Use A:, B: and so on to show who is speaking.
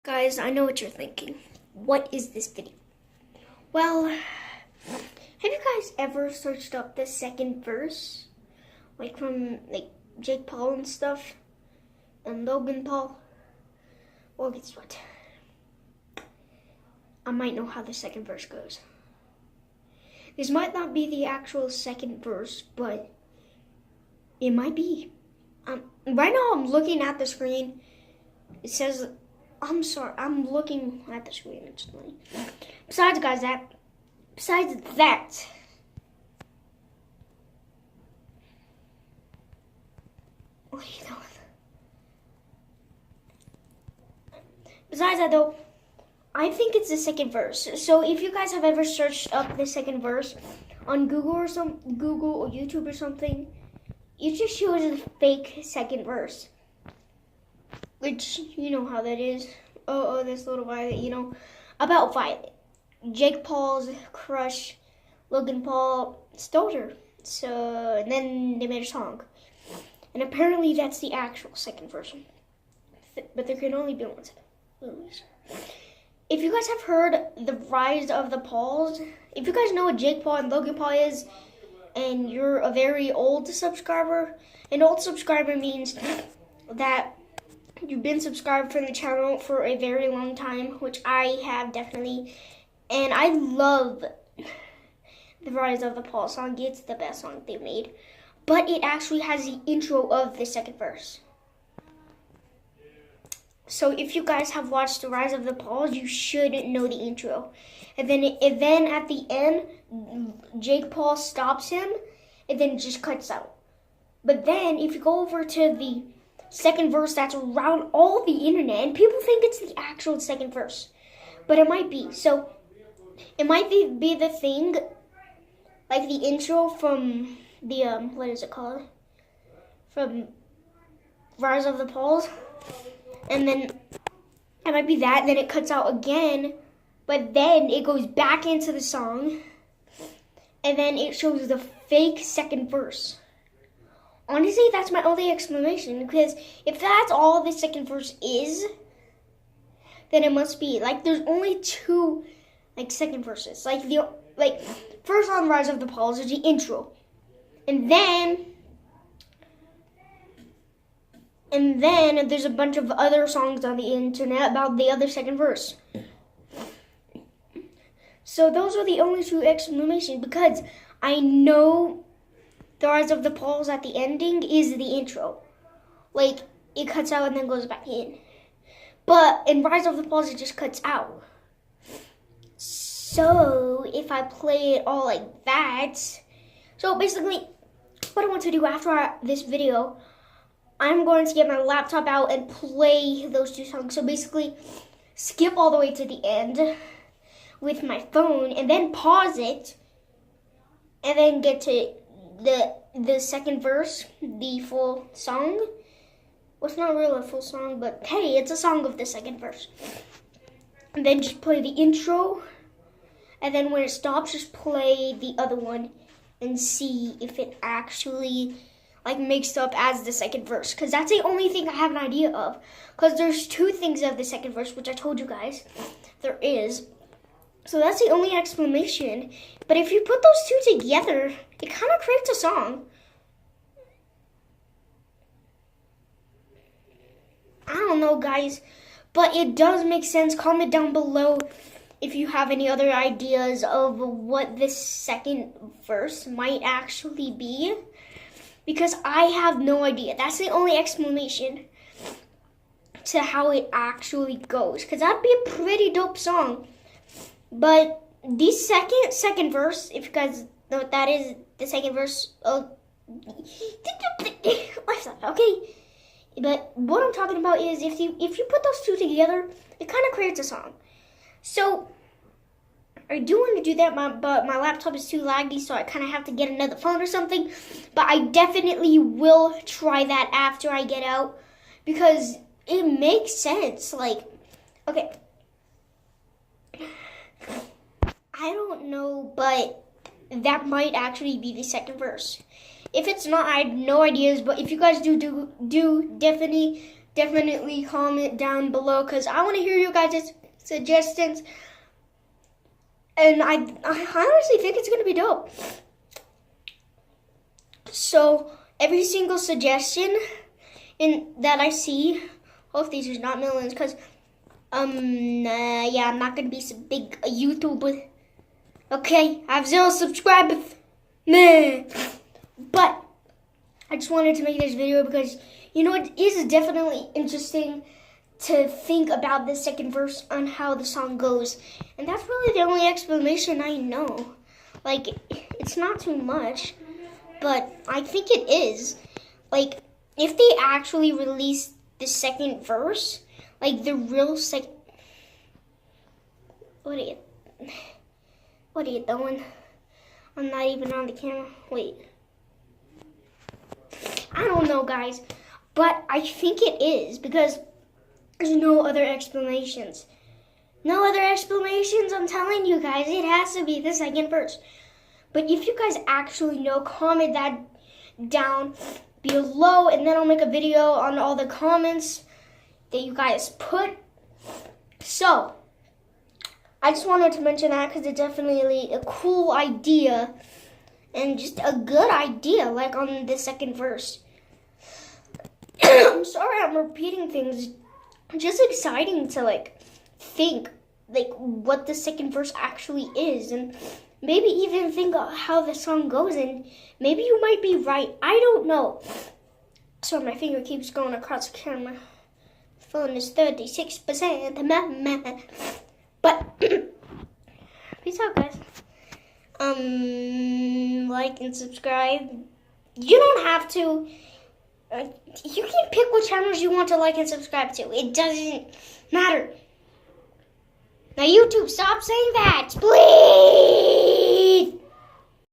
A: Guys, I know what you're thinking. What is this video? Well, have you guys ever searched up the second verse? Like from Jake Paul and stuff? And Logan Paul? Well, guess what? I might know how the second verse goes. This might not be the actual second verse, but it might be. Right now I'm looking at the screen. It says... I'm sorry, I'm looking at the screen. It's funny. Besides that, what are you doing? Besides that though, I think it's the second verse. So if you guys have ever searched up the second verse on Google or YouTube or something, it just shows a fake second verse. Which, you know how that is. This little Violet, about Violet. Jake Paul's crush, Logan Paul, stole her. So, and then they made a song. And apparently that's the actual second version. But there can only be one second. If you guys have heard The Rise of the Pauls, if you guys know what Jake Paul and Logan Paul is, and you're a very old subscriber, an old subscriber means that you've been subscribed from the channel for a very long time, which I have definitely. And I love The Rise of the Paul song. It's the best song they've made. But it actually has the intro of the second verse. So if you guys have watched The Rise of the Pauls, you should know the intro. And then at the end, Jake Paul stops him, and then it just cuts out. But then if you go over to the second verse that's around all the internet, and people think it's the actual second verse, but it might be. So it might be the thing, like the intro from the what is it called, from Rise of the Pauls, and then it might be that, then it cuts out again, but then it goes back into the song, and then it shows the fake second verse. Honestly, that's my only explanation, because if that's all the second verse is, then it must be. There's only two, second verses. First on Rise of the Pauls is the intro. And then there's a bunch of other songs on the internet about the other second verse. So those are the only two explanations, because I know The Rise of the Pauls at the ending is the intro. It cuts out and then goes back in. But in Rise of the Pauls, it just cuts out. So if I play it all like that, so basically what I want to do after this video, I'm going to get my laptop out and play those two songs. So basically skip all the way to the end with my phone and then pause it and then get to the second verse, the full song. Well, it's not really a full song, but hey, it's a song of the second verse. And then just play the intro, and then when it stops, just play the other one and see if it actually mixed up as the second verse, because that's the only thing I have an idea of, because there's two things of the second verse, which I told you guys there is. So that's the only explanation. But if you put those two together, it kind of creates a song. I don't know, guys, but it does make sense. Comment down below if you have any other ideas of what this second verse might actually be, because I have no idea. That's the only explanation to how it actually goes, because that'd be a pretty dope song. But the second verse, if you guys know what that is, the second verse of okay. But what I'm talking about is if you put those two together, it kind of creates a song. So I do want to do that, but my laptop is too laggy, so I kind of have to get another phone or something. But I definitely will try that after I get out, because it makes sense. Okay. I don't know, but that might actually be the second verse. If it's not, I have no ideas. But if you guys do definitely definitely comment down below because I want to hear you guys' suggestions. And I honestly think it's going to be dope. So every single suggestion that I see, hope these are not millions because, yeah, I'm not going to be some big YouTuber. Okay, I have 0 subscribers. Nah. But I just wanted to make this video because, you know, it is definitely interesting to think about the second verse on how the song goes. And that's really the only explanation I know. Like, it's not too much, but I think it is. Like, if they actually release the second verse, like the real second... What are you doing? I'm not even on the camera. Wait. I don't know, guys. But I think it is because there's no other explanations. No other explanations. I'm telling you guys, it has to be the second verse. But if you guys actually know, comment that down below, and then I'll make a video on all the comments that you guys put. So, I just wanted to mention that because it's definitely a cool idea and just a good idea, like on the second verse. I'm sorry I'm repeating things. Just exciting to like think like what the second verse actually is, and maybe even think of how the song goes, and maybe you might be right. I don't know. So my finger keeps going across the camera. Phone is 36%. But peace out, guys. Like and subscribe. You don't have to. You can pick what channels you want to like and subscribe to. It doesn't matter. Now, YouTube, stop saying that, please.